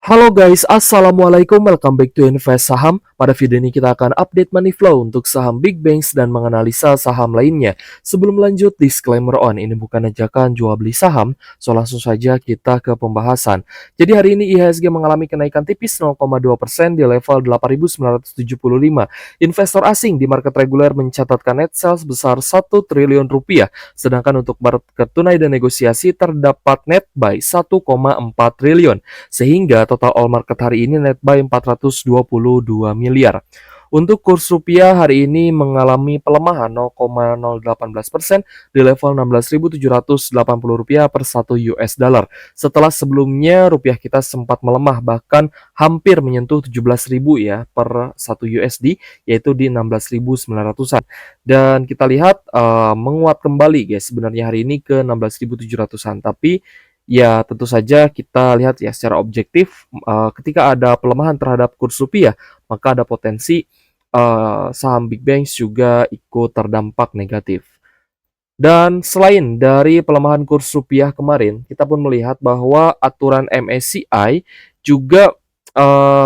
Halo guys, assalamualaikum, welcome back to Invest Saham. Pada video ini kita akan update money flow untuk saham big banks dan menganalisa saham lainnya. Sebelum lanjut, disclaimer on, ini bukan ajakan jual beli saham, so langsung saja kita ke pembahasan. Jadi hari ini IHSG mengalami kenaikan tipis 0,2% di level 8.975. Investor asing di market reguler mencatatkan net sales sebesar 1 triliun rupiah, sedangkan untuk market tunai dan negosiasi terdapat net buy 1,4 triliun. Sehingga total all market hari ini net buy 422 miliar. Untuk kurs rupiah hari ini mengalami pelemahan 0,018% di level 16.780 rupiah per 1 US dollar. Setelah sebelumnya rupiah kita sempat melemah bahkan hampir menyentuh 17.000 ya per 1 USD, yaitu di 16.900-an. Dan kita lihat menguat kembali guys sebenarnya hari ini ke 16.700-an, tapi ya, tentu saja kita lihat ya secara objektif, ketika ada pelemahan terhadap kurs rupiah, maka ada potensi saham big banks juga ikut terdampak negatif. Dan selain dari pelemahan kurs rupiah kemarin, kita pun melihat bahwa aturan MSCI juga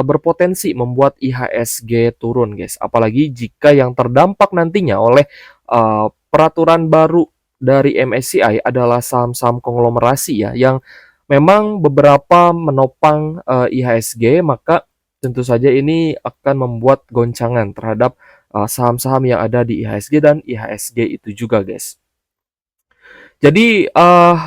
berpotensi membuat IHSG turun, guys. Apalagi jika yang terdampak nantinya oleh peraturan baru dari MSCI adalah saham-saham konglomerasi ya, yang memang beberapa menopang IHSG, maka tentu saja ini akan membuat goncangan terhadap saham-saham yang ada di IHSG dan IHSG itu juga, guys. Jadi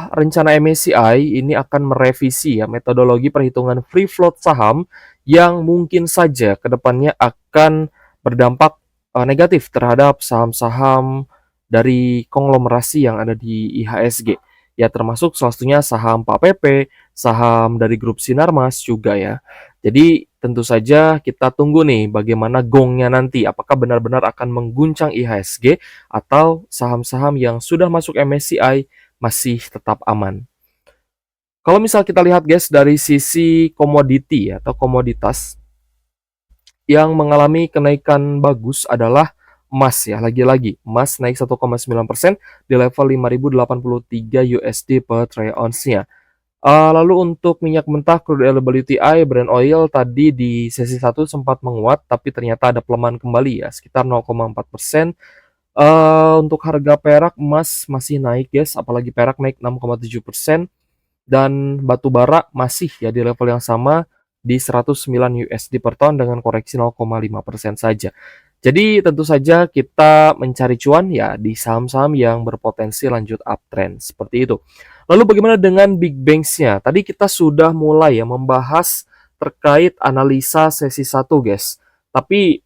rencana MSCI ini akan merevisi ya metodologi perhitungan free float saham yang mungkin saja kedepannya akan berdampak negatif terhadap saham-saham dari konglomerasi yang ada di IHSG. Ya termasuk salah satunya saham Pak PP, saham dari grup Sinarmas juga ya. Jadi tentu saja kita tunggu nih bagaimana gongnya nanti. Apakah benar-benar akan mengguncang IHSG atau saham-saham yang sudah masuk MSCI masih tetap aman. Kalau misal kita lihat guys dari sisi komoditi atau komoditas, yang mengalami kenaikan bagus adalah emas ya. Lagi-lagi emas naik 1,9% di level 5.083 USD per troy ounce-nya. Lalu untuk minyak mentah crude oil WTI Brent oil tadi di sesi 1 sempat menguat, tapi ternyata ada pelemahan kembali ya sekitar 0,4%. Untuk harga perak emas masih naik guys, apalagi perak naik 6,7%, dan batu bara masih ya di level yang sama di 109 USD per ton dengan koreksi 0,5% saja. Jadi tentu saja kita mencari cuan ya di saham-saham yang berpotensi lanjut uptrend seperti itu. Lalu bagaimana dengan big banks-nya? Tadi kita sudah mulai ya membahas terkait analisa sesi 1 guys. Tapi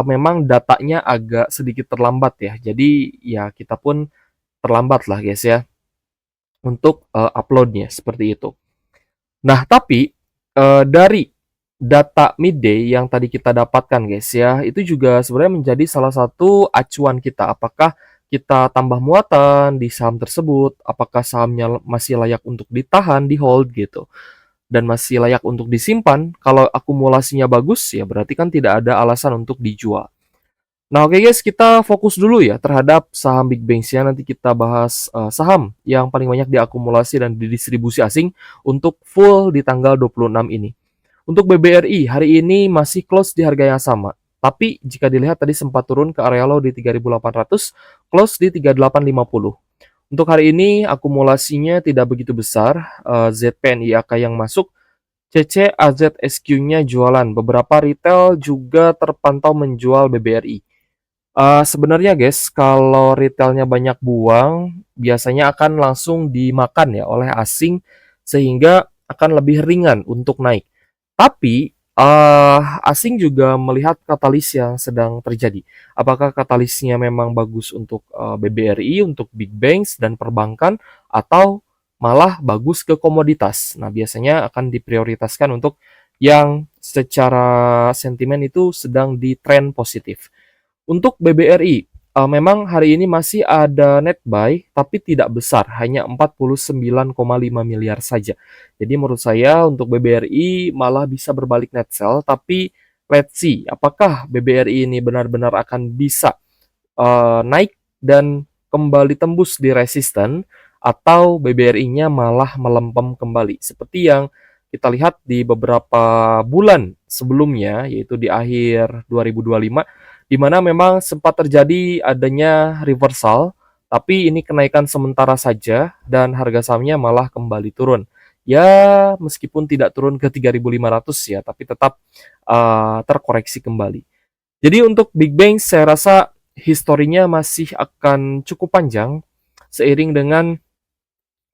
memang datanya agak sedikit terlambat ya. Jadi ya kita pun terlambat lah guys ya untuk uploadnya seperti itu. Nah tapi dari data midday yang tadi kita dapatkan guys ya, itu juga sebenarnya menjadi salah satu acuan kita. Apakah kita tambah muatan di saham tersebut, apakah sahamnya masih layak untuk ditahan, di hold gitu, dan masih layak untuk disimpan. Kalau akumulasinya bagus ya berarti kan tidak ada alasan untuk dijual. Nah, oke guys, kita fokus dulu ya terhadap saham big banks ya. Nanti kita bahas saham yang paling banyak diakumulasi dan didistribusi asing untuk full di tanggal 26 ini. Untuk BBRI hari ini masih close di harga yang sama. Tapi jika dilihat tadi sempat turun ke area low di 3.800, close di 3850. Untuk hari ini akumulasinya tidak begitu besar. ZPNIAK yang masuk, CC AZSQ-nya jualan. Beberapa retail juga terpantau menjual BBRI. Sebenarnya guys, kalau retailnya banyak buang, biasanya akan langsung dimakan ya oleh asing, sehingga akan lebih ringan untuk naik. Tapi, asing juga melihat katalis yang sedang terjadi. Apakah katalisnya memang bagus untuk BBRI, untuk big banks dan perbankan, atau malah bagus ke komoditas? Nah, biasanya akan diprioritaskan untuk yang secara sentimen itu sedang di tren positif. Untuk BBRI, memang hari ini masih ada net buy, tapi tidak besar, hanya 49,5 miliar saja. Jadi menurut saya untuk BBRI malah bisa berbalik net sell, tapi let's see, apakah BBRI ini benar-benar akan bisa naik dan kembali tembus di resisten, atau BBRI-nya malah melempem kembali. Seperti yang kita lihat di beberapa bulan sebelumnya, yaitu di akhir 2025, di mana memang sempat terjadi adanya reversal, tapi ini kenaikan sementara saja dan harga sahamnya malah kembali turun. Ya, meskipun tidak turun ke 3.500 ya, tapi tetap terkoreksi kembali. Jadi untuk Big Bang saya rasa historinya masih akan cukup panjang seiring dengan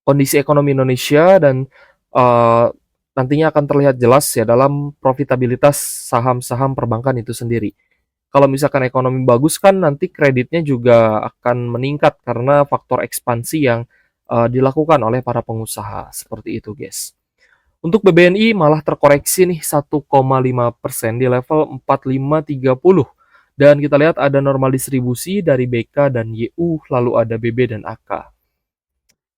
kondisi ekonomi Indonesia dan uh, nantinya akan terlihat jelas ya dalam profitabilitas saham-saham perbankan itu sendiri. Kalau misalkan ekonomi bagus kan nanti kreditnya juga akan meningkat karena faktor ekspansi yang dilakukan oleh para pengusaha seperti itu, guys. Untuk BBNI malah terkoreksi nih 1,5% di level 4530. Dan kita lihat ada normal distribusi dari BK dan YU, lalu ada BB dan AK.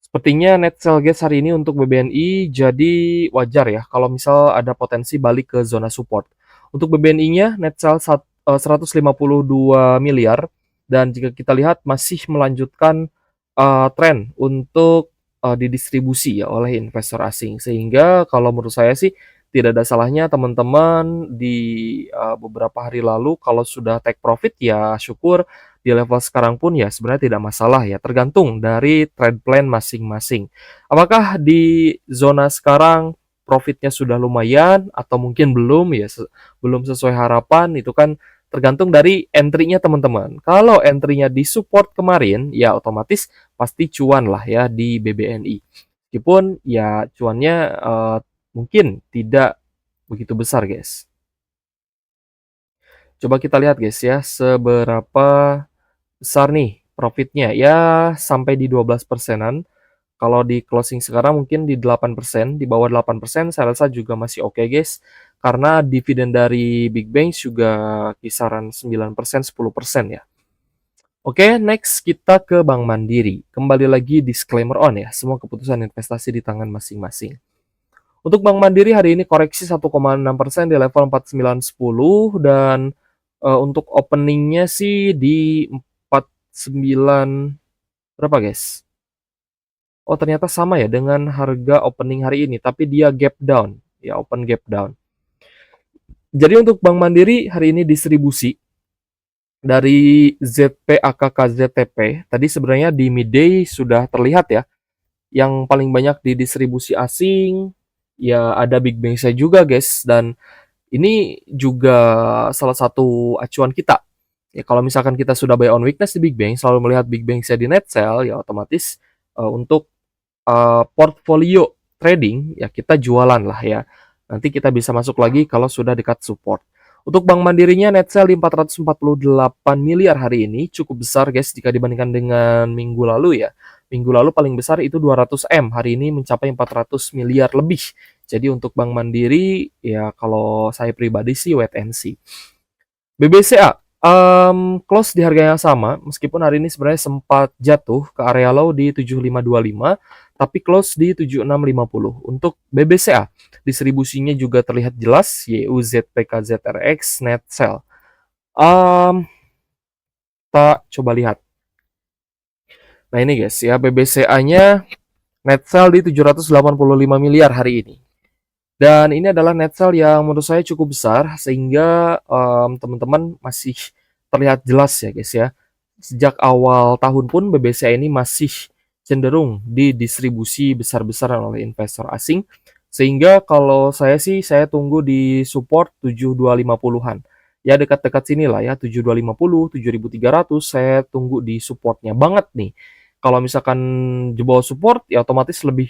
Sepertinya net sell gas hari ini untuk BBNI jadi wajar ya kalau misal ada potensi balik ke zona support. Untuk BBNI-nya net sell 152 miliar dan jika kita lihat masih melanjutkan tren untuk didistribusi ya oleh investor asing. Sehingga kalau menurut saya sih tidak ada salahnya teman-teman di beberapa hari lalu kalau sudah take profit ya syukur, di level sekarang pun ya sebenarnya tidak masalah ya, tergantung dari trade plan masing-masing. Apakah di zona sekarang profitnya sudah lumayan atau mungkin belum ya, belum sesuai harapan, itu kan tergantung dari entry-nya teman-teman. Kalau entry-nya di support kemarin ya otomatis pasti cuan lah ya di BBNI. Meskipun ya cuannya mungkin tidak begitu besar, guys. Coba kita lihat guys ya, seberapa besar nih profitnya. Ya sampai di 12 persenan. Kalau di closing sekarang mungkin di 8%, di bawah 8% saya rasa juga masih oke, guys. Karena dividen dari Big Bang juga kisaran 9%, 10% ya. Oke, next kita ke Bank Mandiri. Kembali lagi disclaimer on ya, semua keputusan investasi di tangan masing-masing. Untuk Bank Mandiri hari ini koreksi 1,6% di level 4910 dan untuk openingnya sih di 49 berapa, guys? Oh, ternyata sama ya dengan harga opening hari ini, tapi dia gap down, ya open gap down. Jadi untuk Bank Mandiri hari ini distribusi dari ZP AKK ZTP, tadi sebenarnya di midday sudah terlihat ya, yang paling banyak di distribusi asing, ya ada Big Bang saya juga guys, dan ini juga salah satu acuan kita. Ya kalau misalkan kita sudah buy on weakness di Big Bang, selalu melihat Big Bang saya di net sell, ya otomatis untuk portfolio trading ya kita jualan lah ya. Nanti kita bisa masuk lagi kalau sudah dekat support. Untuk Bank Mandirinya net sell di 448 miliar hari ini cukup besar guys jika dibandingkan dengan minggu lalu ya. Minggu lalu paling besar itu 200 M, hari ini mencapai 400 miliar lebih. Jadi untuk Bank Mandiri ya kalau saya pribadi sih wait and see. BBCA close di harga yang sama, meskipun hari ini sebenarnya sempat jatuh ke area low di 7525, tapi close di 7650. Untuk BBCA, distribusinya juga terlihat jelas, YUZPKZRX net sell. Kita coba lihat. Nah ini guys ya, BBCA-nya net sell di 785 miliar hari ini. Dan ini adalah net sell yang menurut saya cukup besar sehingga teman-teman masih terlihat jelas ya guys ya. Sejak awal tahun pun BBCA ini masih cenderung didistribusi besar-besaran oleh investor asing. Sehingga kalau saya sih saya tunggu di support 7250-an. Ya dekat-dekat sini lah ya 7250, 7300 saya tunggu di supportnya banget nih. Kalau misalkan jebol support ya otomatis lebih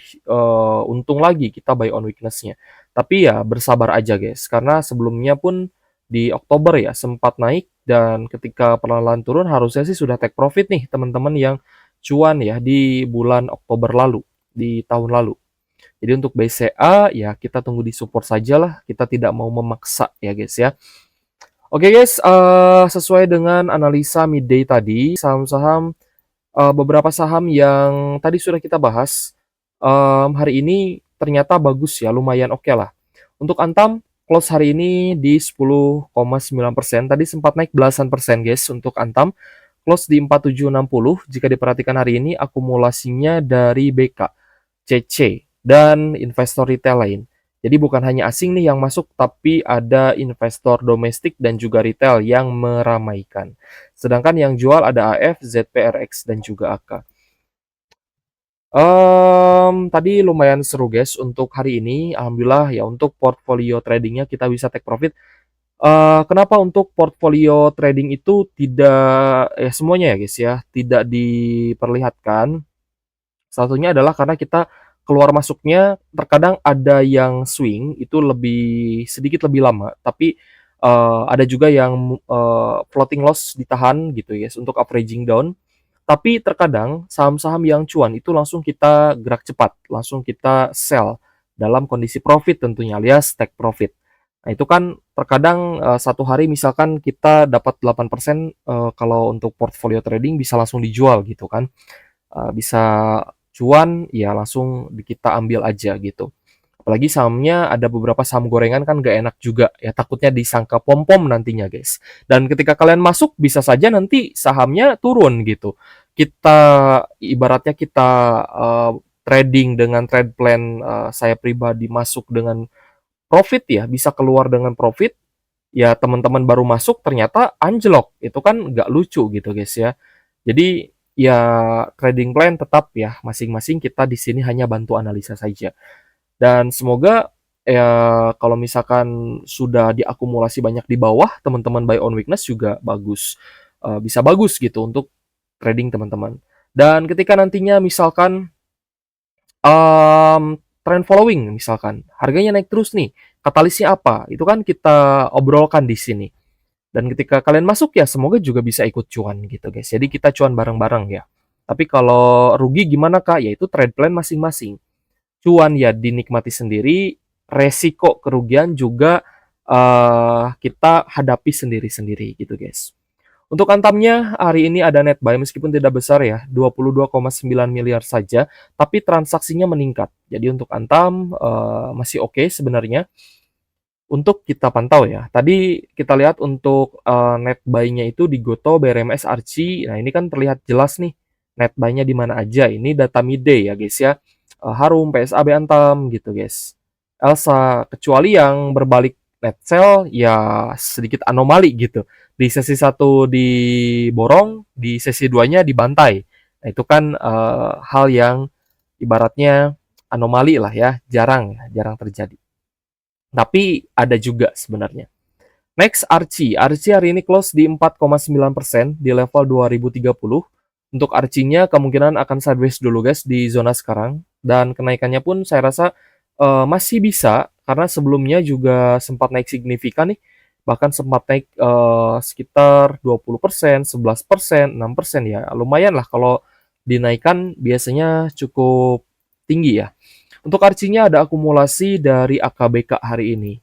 untung lagi kita buy on weakness-nya. Tapi ya bersabar aja guys, karena sebelumnya pun di Oktober ya sempat naik dan ketika perlahan turun harusnya sih sudah take profit nih teman-teman yang cuan ya di bulan Oktober lalu, di tahun lalu. Jadi untuk BCA ya kita tunggu di support saja lah, kita tidak mau memaksa ya guys ya. Oke guys, sesuai dengan analisa midday tadi, saham-saham beberapa saham yang tadi sudah kita bahas, hari ini ternyata bagus ya, lumayan oke lah. Untuk Antam, close hari ini di 10,9%, tadi sempat naik belasan persen guys untuk Antam, close di 4760, jika diperhatikan hari ini akumulasinya dari BK, CC, dan investor retail lain. Jadi bukan hanya asing nih yang masuk, tapi ada investor domestik dan juga retail yang meramaikan. Sedangkan yang jual ada AF, ZPRX, dan juga AK. Tadi lumayan seru guys untuk hari ini. Alhamdulillah ya untuk portfolio tradingnya kita bisa take profit. Kenapa untuk portfolio trading itu tidak ya semuanya ya guys ya, tidak diperlihatkan. Satunya adalah karena kita keluar masuknya terkadang ada yang swing itu sedikit lebih lama, tapi, ada juga yang, floating loss ditahan gitu ya untuk averaging down. Tapi terkadang saham-saham yang cuan itu langsung kita gerak cepat, langsung kita sell dalam kondisi profit tentunya alias take profit. Nah itu kan terkadang, 1 hari misalkan kita dapat 8%, kalau untuk portfolio trading bisa langsung dijual gitu kan. Bisa cuan, ya langsung kita ambil aja gitu. Apalagi sahamnya ada beberapa saham gorengan kan gak enak juga ya, takutnya disangka pom-pom nantinya guys. Dan ketika kalian masuk bisa saja nanti sahamnya turun gitu. Kita ibaratnya kita trading dengan trade plan, saya pribadi masuk dengan profit ya, bisa keluar dengan profit, ya teman-teman baru masuk ternyata anjlok. Itu kan nggak lucu gitu guys ya. Jadi ya trading plan tetap ya masing-masing kita di sini hanya bantu analisa saja. Dan semoga ya kalau misalkan sudah diakumulasi banyak di bawah, teman-teman buy on weakness juga bagus. Bisa bagus gitu untuk trading teman-teman. Dan ketika nantinya misalkan trend following misalkan, harganya naik terus nih, katalisnya apa? Itu kan kita obrolkan di sini. Dan ketika kalian masuk ya semoga juga bisa ikut cuan gitu guys. Jadi kita cuan bareng-bareng ya. Tapi kalau rugi gimana Kak? Ya itu trade plan masing-masing. Cuan ya dinikmati sendiri, resiko kerugian juga kita hadapi sendiri-sendiri gitu guys. Untuk Antamnya hari ini ada net buy meskipun tidak besar ya, 22,9 miliar saja, tapi transaksinya meningkat. Jadi untuk Antam masih oke sebenarnya untuk kita pantau ya. Tadi kita lihat untuk net buy-nya itu di Goto, BRMS, Archie. Nah, ini kan terlihat jelas nih net buy-nya di mana aja. Ini data midday ya, guys ya. Harum, PSAB Antam gitu, guys. Elsa, kecuali yang berbalik net sell ya sedikit anomali gitu. Di sesi satu diborong, di sesi 2-nya dibantai. Nah, itu kan hal yang ibaratnya anomali lah ya, jarang terjadi. Tapi ada juga sebenarnya. Next, Archie. Archie hari ini close di 4,9% di level 2030. Untuk Archie-nya kemungkinan akan sideways dulu guys di zona sekarang. Dan kenaikannya pun saya rasa masih bisa karena sebelumnya juga sempat naik signifikan nih. Bahkan sempat naik sekitar 20%, 11%, 6% ya. Lumayan lah kalau dinaikkan biasanya cukup tinggi ya. Untuk Archie-nya ada akumulasi dari AKBK hari ini.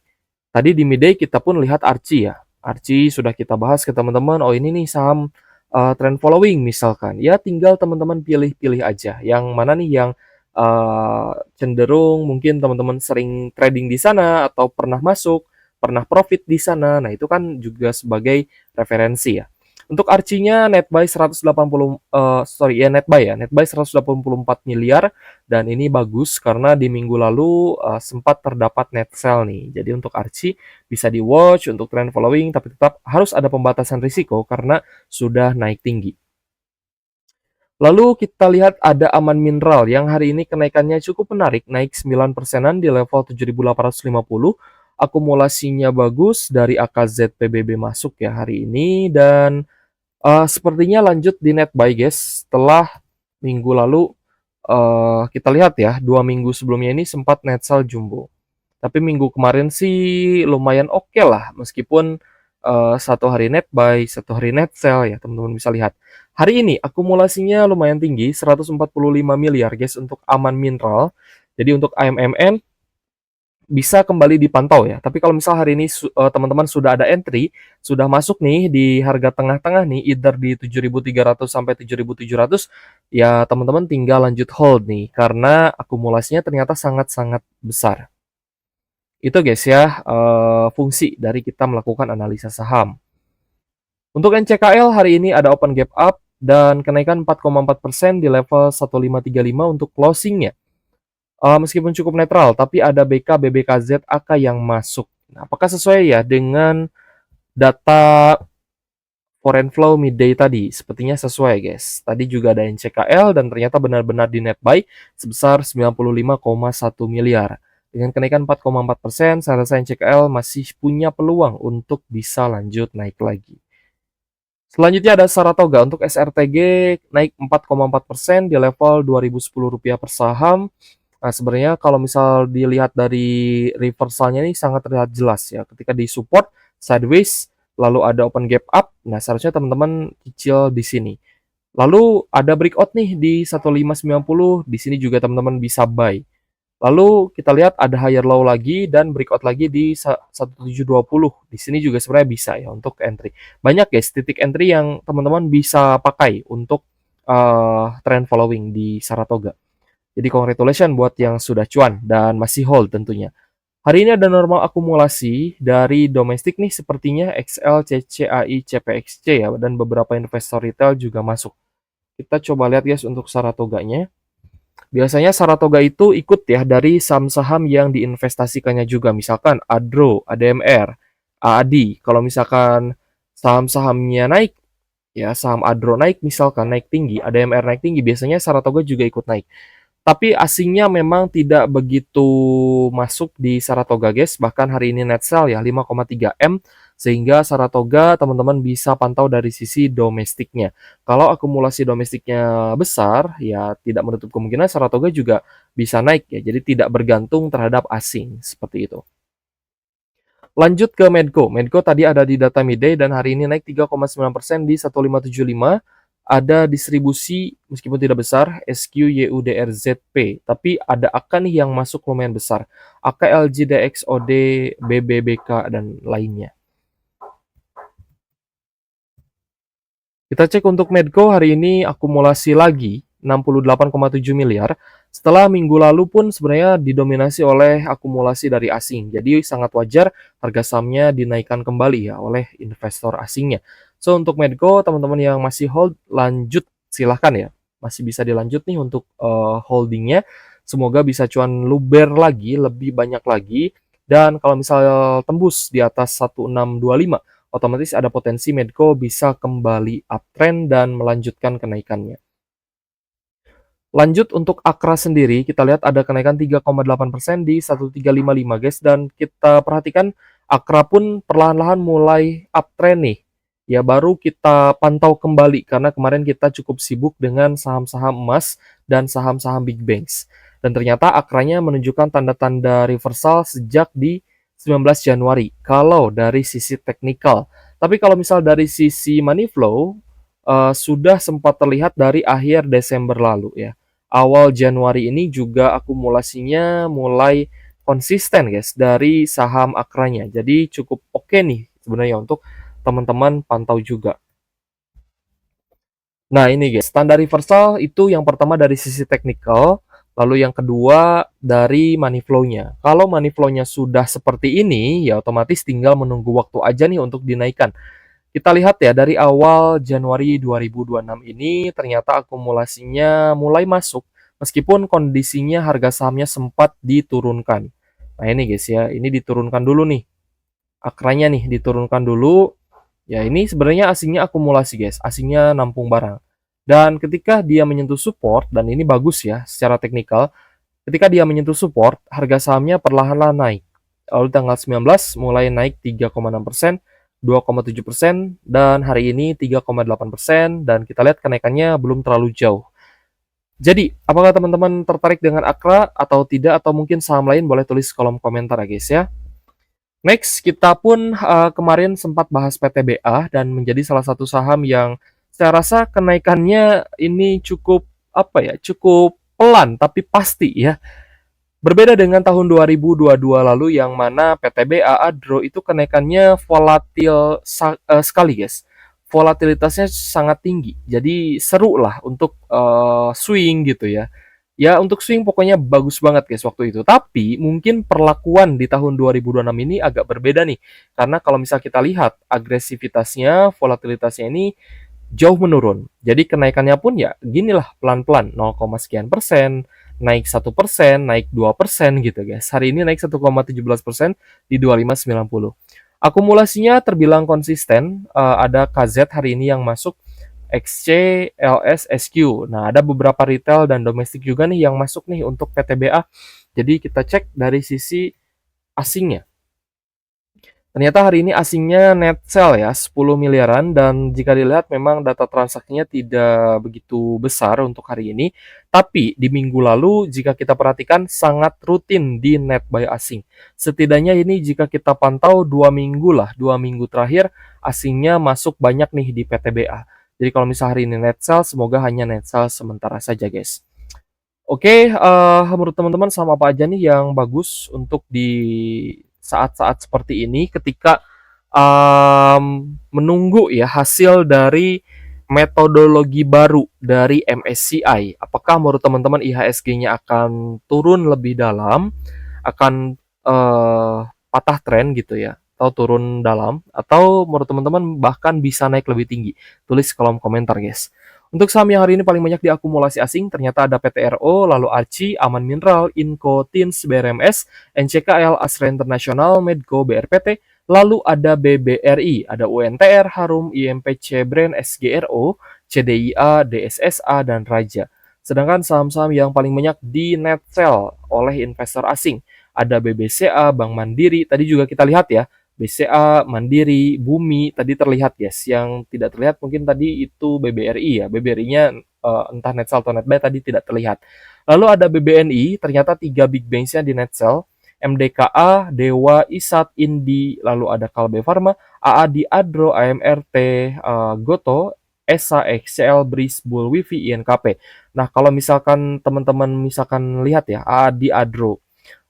Tadi di midday kita pun lihat Archie ya. Archie sudah kita bahas ke teman-teman, oh ini nih saham trend following misalkan. Ya tinggal teman-teman pilih-pilih aja. Yang mana nih yang cenderung mungkin teman-teman sering trading di sana atau pernah masuk, pernah profit di sana. Nah, itu kan juga sebagai referensi ya. Untuk Archie-nya net buy 180 net buy 184 miliar dan ini bagus karena di minggu lalu sempat terdapat net sell nih. Jadi untuk Archie bisa di watch untuk trend following tapi tetap harus ada pembatasan risiko karena sudah naik tinggi. Lalu kita lihat ada Aman Mineral yang hari ini kenaikannya cukup menarik, naik 9%-an di level 7.850. Akumulasinya bagus dari AKZ PBB masuk ya hari ini dan sepertinya lanjut di net buy guys. Setelah minggu lalu kita lihat ya 2 minggu sebelumnya ini sempat net sell jumbo. Tapi minggu kemarin sih lumayan oke lah meskipun 1 hari net buy, 1 hari net sell ya teman-teman bisa lihat. Hari ini akumulasinya lumayan tinggi 145 miliar guys untuk Aman Mineral. Jadi untuk AMMN bisa kembali dipantau ya. Tapi kalau misal hari ini teman-teman sudah ada entry, sudah masuk nih di harga tengah-tengah nih, either di 7.300 sampai 7.700, ya teman-teman tinggal lanjut hold nih, karena akumulasinya ternyata sangat-sangat besar. Itu guys ya, fungsi dari kita melakukan analisa saham. Untuk NCKL hari ini ada open gap up dan kenaikan 4,4% di level 1535 untuk closingnya. meskipun cukup netral, tapi ada BK, BBKZ, AK yang masuk. Nah, apakah sesuai ya dengan data foreign flow midday tadi? Sepertinya sesuai, guys. Tadi juga ada NCKL dan ternyata benar-benar di net buy sebesar 95,1 miliar. Dengan kenaikan 4,4%, saya rasa NCKL masih punya peluang untuk bisa lanjut naik lagi. Selanjutnya ada Saratoga untuk SRTG naik 4,4% di level Rp2.010 per saham. Nah, sebenarnya kalau misal dilihat dari reversalnya ini sangat terlihat jelas ya. Ketika di support sideways, lalu ada open gap up. Nah, seharusnya teman-teman cicil di sini. Lalu ada breakout nih di 1590. Di sini juga teman-teman bisa buy. Lalu kita lihat ada higher low lagi dan breakout lagi di 1720. Di sini juga sebenarnya bisa ya untuk entry. Banyak guys titik entry yang teman-teman bisa pakai untuk trend following di Saratoga. Jadi congratulations buat yang sudah cuan dan masih hold tentunya. Hari ini ada normal akumulasi dari domestik nih sepertinya XL, CCAI, CPXC ya dan beberapa investor retail juga masuk. Kita coba lihat guys untuk Saratoganya. Biasanya Saratoga itu ikut ya dari saham-saham yang diinvestasikannya juga, misalkan Adro, ADMR, AADI. Kalau misalkan saham-sahamnya naik, ya saham Adro naik misalkan naik tinggi, ADMR naik tinggi, biasanya Saratoga juga ikut naik. Tapi asingnya memang tidak begitu masuk di Saratoga guys, bahkan hari ini net sell ya 5,3 M, sehingga Saratoga teman-teman bisa pantau dari sisi domestiknya. Kalau akumulasi domestiknya besar, ya tidak menutup kemungkinan Saratoga juga bisa naik ya, jadi tidak bergantung terhadap asing, seperti itu. Lanjut ke Medco. Medco tadi ada di data midday dan hari ini naik 3,9% di 1575. Ada distribusi meskipun tidak besar SQ YUDRZP, tapi ada AK nih yang masuk lumayan besar. AK LGDXOD, BBBK dan lainnya. Kita cek untuk Medco hari ini akumulasi lagi 68,7 miliar. Setelah minggu lalu pun sebenarnya didominasi oleh akumulasi dari asing. Jadi sangat wajar harga sahamnya dinaikkan kembali ya oleh investor asingnya. So untuk Medco teman-teman yang masih hold lanjut silahkan ya. Masih bisa dilanjut nih untuk holdingnya. Semoga bisa cuan luber lagi, lebih banyak lagi. Dan kalau misal tembus di atas 1625 otomatis ada potensi Medco bisa kembali uptrend dan melanjutkan kenaikannya. Lanjut untuk Akra sendiri, kita lihat ada kenaikan 3,8% di 1355 guys, dan kita perhatikan Akra pun perlahan-lahan mulai uptrend nih. Ya baru kita pantau kembali karena kemarin kita cukup sibuk dengan saham-saham emas dan saham-saham big banks. Dan ternyata Akranya menunjukkan tanda-tanda reversal sejak di 19 Januari kalau dari sisi teknikal. Tapi kalau misal dari sisi money flow sudah sempat terlihat dari akhir Desember lalu ya. Awal Januari ini juga akumulasinya mulai konsisten guys dari saham Akranya. Jadi cukup oke nih sebenarnya untuk teman-teman pantau juga. Nah ini guys, standar reversal itu yang pertama dari sisi teknikal, lalu yang kedua dari money flow-nya. Kalau money flow-nya sudah seperti ini, ya otomatis tinggal menunggu waktu aja nih untuk dinaikkan. Kita lihat ya dari awal Januari 2026 ini ternyata akumulasinya mulai masuk meskipun kondisinya harga sahamnya sempat diturunkan. Nah ini guys ya, ini diturunkan dulu nih. Akranya nih diturunkan dulu. Ya ini sebenarnya asingnya akumulasi guys, asingnya nampung barang. Dan ketika dia menyentuh support, dan ini bagus ya secara teknikal, ketika dia menyentuh support, harga sahamnya perlahan-lahan naik. Lalu tanggal 19 mulai naik 3,6%, 2,7%, dan hari ini 3,8%, dan kita lihat kenaikannya belum terlalu jauh. Jadi, apakah teman-teman tertarik dengan Akra atau tidak, atau mungkin saham lain, boleh tulis kolom komentar ya guys ya. Next, kita pun kemarin sempat bahas PTBA dan menjadi salah satu saham yang saya rasa kenaikannya ini cukup cukup pelan tapi pasti ya. Berbeda dengan tahun 2022 lalu yang mana PTBA Adro itu kenaikannya volatil sekali guys. Volatilitasnya sangat tinggi. Jadi seru lah untuk swing gitu ya. Ya untuk swing pokoknya bagus banget guys waktu itu. Tapi mungkin perlakuan di tahun 2026 ini agak berbeda nih. Karena kalau misal kita lihat agresivitasnya, volatilitasnya ini jauh menurun. Jadi kenaikannya pun ya ginilah pelan-pelan 0, sekian persen, naik 1%, naik 2% gitu guys. Hari ini naik 1,17% di 25,90. Akumulasinya terbilang konsisten, ada KZ hari ini yang masuk, XC, LS, SQ. Nah, ada beberapa retail dan domestik juga nih yang masuk nih untuk PTBA. Jadi kita cek dari sisi asingnya. Ternyata hari ini asingnya net sell ya, 10 miliaran, dan jika dilihat memang data transaksinya tidak begitu besar untuk hari ini. Tapi di minggu lalu jika kita perhatikan sangat rutin di net buy asing. Setidaknya ini jika kita pantau 2 minggu lah, 2 minggu terakhir asingnya masuk banyak nih di PTBA. Jadi kalau misal hari ini net sell, semoga hanya net sell sementara saja guys. Oke, menurut teman-teman saham apa aja nih yang bagus untuk di saat-saat seperti ini ketika menunggu ya hasil dari metodologi baru dari MSCI. Apakah menurut teman-teman IHSG-nya akan turun lebih dalam, akan patah tren gitu ya, atau turun dalam, atau menurut teman-teman bahkan bisa naik lebih tinggi? Tulis kolom komentar guys. Untuk saham yang hari ini paling banyak diakumulasi asing, ternyata ada PTRO, lalu ARCI, Aman Mineral, Inco, Tins, BRMS, NCKL, Astra International, Medco, BRPT, lalu ada BBRI, ada UNTR, Harum, IMPC, Brand, SGRO, CDIA, DSSA, dan Raja. Sedangkan saham-saham yang paling banyak di net sell oleh investor asing, ada BBCA, Bank Mandiri, tadi juga kita lihat ya, BCA, Mandiri, Bumi, tadi terlihat guys. Yang tidak terlihat mungkin tadi itu BBRI ya. BBRI-nya entah net sell atau net buy tadi tidak terlihat. Lalu ada BBNI, ternyata 3 big banks-nya di net sell. MDKA, Dewa, Isat, Indi, lalu ada Kalbe Pharma, AAD, Adro, AMRT, Goto, ESA, XCL, BRIS, Bull, Wifi, INKP. Nah, kalau misalkan teman-teman misalkan lihat ya, AAD, Adro,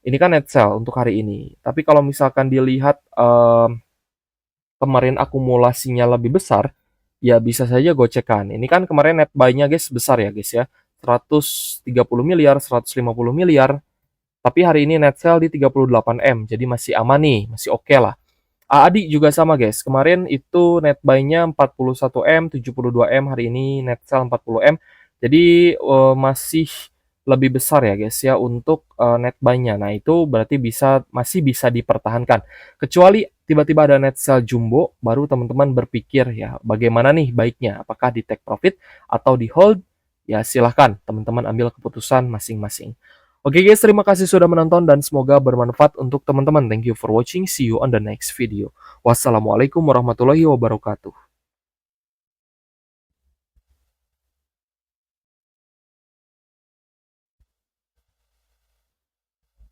ini kan net sell untuk hari ini. Tapi kalau misalkan dilihat kemarin akumulasinya lebih besar, ya bisa saja gocekan. Ini kan kemarin net buy-nya guys besar ya guys ya. 130 miliar, 150 miliar. Tapi hari ini net sell di 38M. Jadi masih aman nih, masih oke lah. AADI juga sama guys. Kemarin itu net buy-nya 41M, 72M. Hari ini net sell 40M. Jadi masih lebih besar ya guys ya untuk net buy-nya. Nah, itu berarti masih bisa dipertahankan. Kecuali tiba-tiba ada net sell jumbo, baru teman-teman berpikir ya bagaimana nih baiknya. Apakah di take profit atau di hold? Ya silahkan teman-teman ambil keputusan masing-masing. Oke guys, terima kasih sudah menonton dan semoga bermanfaat untuk teman-teman. Thank you for watching. See you on the next video. Wassalamualaikum warahmatullahi wabarakatuh.